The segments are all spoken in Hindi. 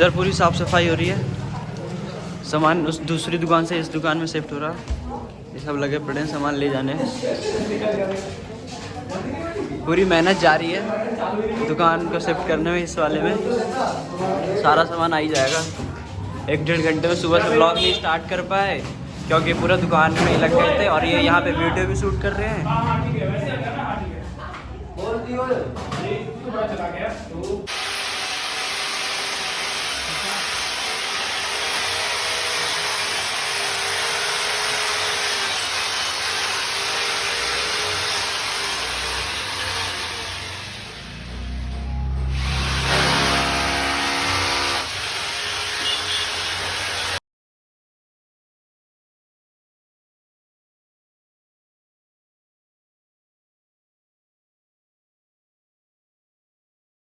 इधर पूरी साफ़ सफाई हो रही है। सामान उस दूसरी दुकान से इस दुकान में शिफ्ट हो रहा है। ये सब लगे पड़े हैं सामान ले जाने। पूरी मेहनत जारी है दुकान को शिफ्ट करने में। इस वाले में सारा सामान आ ही जाएगा। 1-1.5 घंटे में सुबह से ब्लॉग नहीं स्टार्ट कर पाए क्योंकि पूरा दुकान में ही लग गए थे और ये यहाँ पे वीडियो भी शूट कर रहे हैं।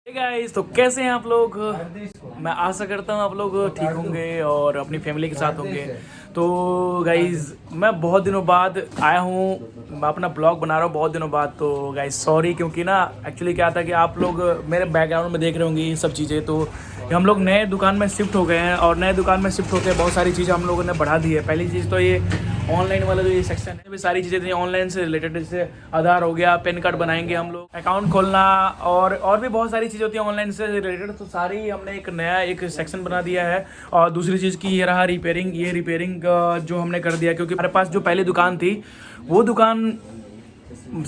गाइस, तो कैसे हैं आप लोग? मैं आशा करता हूँ आप लोग ठीक होंगे और अपनी फैमिली के साथ होंगे। तो गाइस, मैं बहुत दिनों बाद आया हूँ, मैं अपना ब्लॉग बना रहा हूँ बहुत दिनों बाद। तो गाइस सॉरी, क्योंकि ना एक्चुअली क्या था कि आप लोग मेरे बैकग्राउंड में देख रहे होंगे ये सब चीज़ें। तो हम लोग नए दुकान में शिफ्ट हो गए हैं और नए दुकान में शिफ्ट होकर बहुत सारी चीज़ें हम लोगों ने बढ़ा दी है। पहली चीज़ तो ये ऑनलाइन वाला जो ये सेक्शन है, भी सारी चीज़ें थी ऑनलाइन से रिलेटेड। जैसे आधार हो गया, पैन कार्ड बनाएंगे हम लोग, अकाउंट खोलना और भी बहुत सारी चीज़ें होती हैं ऑनलाइन से रिलेटेड। तो सारी हमने एक नया एक सेक्शन बना दिया है। और दूसरी चीज़ की ये रहा रिपेयरिंग। ये रिपेयरिंग जो हमने कर दिया, क्योंकि हमारे पास जो पहली दुकान थी वो दुकान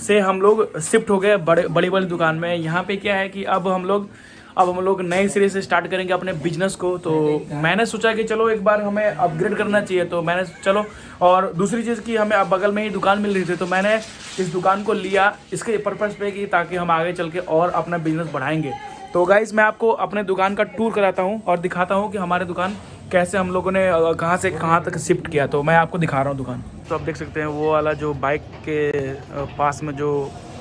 से हम लोग शिफ्ट हो गए बड़ी बड़ी दुकान में। यहाँ पे क्या है कि अब हम लोग नए सिरे से स्टार्ट करेंगे अपने बिजनेस को। तो मैंने सोचा कि चलो एक बार हमें अपग्रेड करना चाहिए। तो मैंने चलो, और दूसरी चीज़ की हमें अब बगल में ही दुकान मिल रही थी तो मैंने इस दुकान को लिया इसके पर्पज़ पे कि ताकि हम आगे चल के और अपना बिजनेस बढ़ाएंगे। तो गाइस, मैं आपको अपने दुकान का टूर कराता हूँ और दिखाता हूँ कि हमारे दुकान कैसे हम लोगों ने कहाँ से कहाँ तक शिफ्ट किया। तो मैं आपको दिखा रहा हूँ दुकान। तो आप देख सकते हैं वो वाला जो बाइक के पास में जो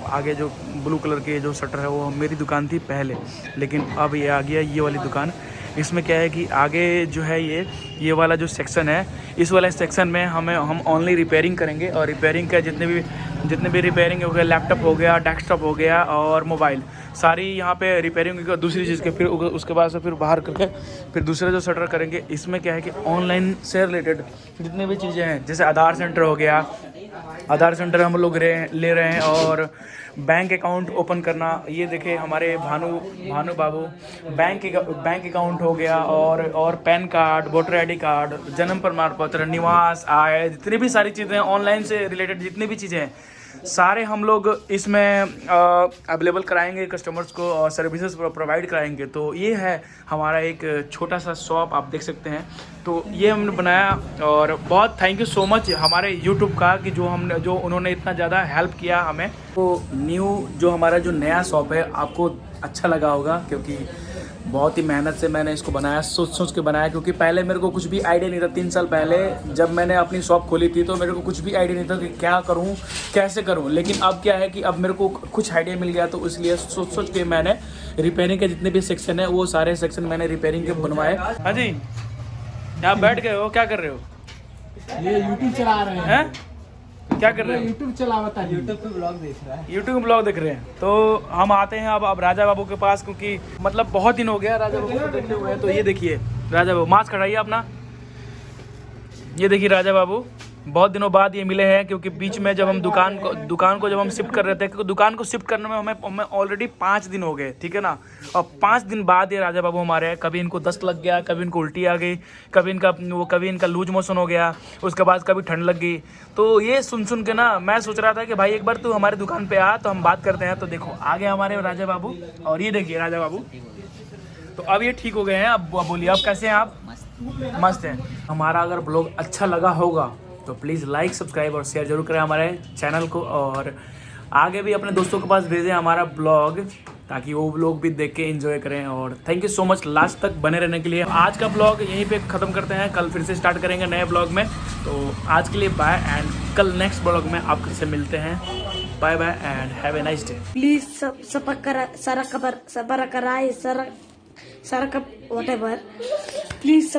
आगे जो ब्लू कलर के जो शटर है वो मेरी दुकान थी पहले, लेकिन अब ये आ गया ये वाली दुकान। इसमें क्या है कि आगे जो है ये वाला जो सेक्शन है, इस वाले सेक्शन में हम ओनली रिपेयरिंग करेंगे। और रिपेयरिंग का जितने भी रिपेयरिंग हो गया, लैपटॉप हो गया, डेस्कटॉप हो गया और मोबाइल, सारी यहाँ पे रिपेयरिंग की। दूसरी चीज़ के फिर उसके बाद से फिर बाहर करके फिर दूसरे जो शटर करेंगे। इसमें क्या है कि ऑनलाइन से रिलेटेड जितनी भी चीज़ें हैं, जैसे आधार सेंटर हो गया, आधार सेंटर हम लोग ले रहे हैं। और बैंक अकाउंट ओपन करना, ये देखे हमारे भानु बाबू बैंक अकाउंट हो गया। और pan card, voter ID card, जन्म प्रमाण पत्र, निवास, आय, जितनी भी सारी चीज़ें ऑनलाइन से रिलेटेड जितनी भी चीज़ें हैं सारे हम लोग इसमें अवेलेबल कराएंगे कस्टमर्स को और सर्विसेज प्रोवाइड कराएंगे। तो ये है हमारा एक छोटा सा शॉप, आप देख सकते हैं। तो ये हमने बनाया और बहुत थैंक यू सो मच हमारे यूट्यूब का कि जो उन्होंने इतना ज़्यादा हेल्प किया हमें। तो जो हमारा जो नया शॉप है आपको अच्छा लगा होगा, क्योंकि बहुत ही मेहनत से मैंने इसको बनाया, सोच के बनाया। क्योंकि पहले मेरे को कुछ भी आइडिया नहीं था। 3 साल पहले जब मैंने अपनी शॉप खोली थी तो मेरे को कुछ भी आइडिया नहीं था कि क्या करूं, कैसे करूं। लेकिन अब क्या है कि अब मेरे को कुछ आइडिया मिल गया। तो इसलिए सोच के मैंने रिपेयरिंग के जितने भी सेक्शन है वो सारे सेक्शन मैंने रिपेयरिंग के बनवाए। हाँ जी, यहाँ बैठ गए हो, क्या कर रहे हो? ये यूट्यूब चला रहे हैं। क्या कर रहे हैं? यूट्यूब चलावता है, यूट्यूब पे ब्लॉग देख रहा है। यूट्यूब ब्लॉग देख रहे हैं। तो हम आते हैं अब राजा बाबू के पास, क्योंकि मतलब बहुत दिन हो गया राजा बाबू को देखे हुए हैं। तो ये देखिए राजा बाबू, मास्क हटाइए अपना। ये देखिए राजा बाबू, बहुत दिनों बाद ये मिले हैं। क्योंकि बीच में जब हम दुकान को जब हम शिफ्ट कर रहे थे, क्योंकि दुकान को शिफ्ट करने में हमें ऑलरेडी 5 दिन हो गए, ठीक है ना। और 5 दिन बाद ये राजा बाबू हमारे हैं। कभी इनको दस्त लग गया, कभी इनको उल्टी आ गई, कभी इनका लूज मोशन हो गया, उसके बाद कभी ठंड लग गई। तो ये सुन के ना मैं सोच रहा था कि भाई एक बार तू हमारी दुकान पे आ तो हम बात करते हैं। तो देखो आ गए हमारे राजा बाबू, और ये देखिए राजा बाबू। तो अब ये ठीक हो गए हैं। अब बोलिए, अब कैसे हैं आप? मस्त हैं। हमारा अगर ब्लॉग अच्छा लगा होगा तो प्लीज़ लाइक, सब्सक्राइब और शेयर जरूर करें हमारे चैनल को। और आगे भी अपने दोस्तों के पास भेजें हमारा ब्लॉग, ताकि वो लोग भी देख के एंजॉय करें। और thank you so much last तक बने रहने के लिए। आज का ब्लॉग यहीं पे ख़त्म करते हैं, कल फिर से स्टार्ट करेंगे नए ब्लॉग में। तो आज के लिए बाय, एंड कल नेक्स्ट ब्लॉग में आपसे मिलते हैं। Bye bye and have a nice day. Please subscribe, whatever. Please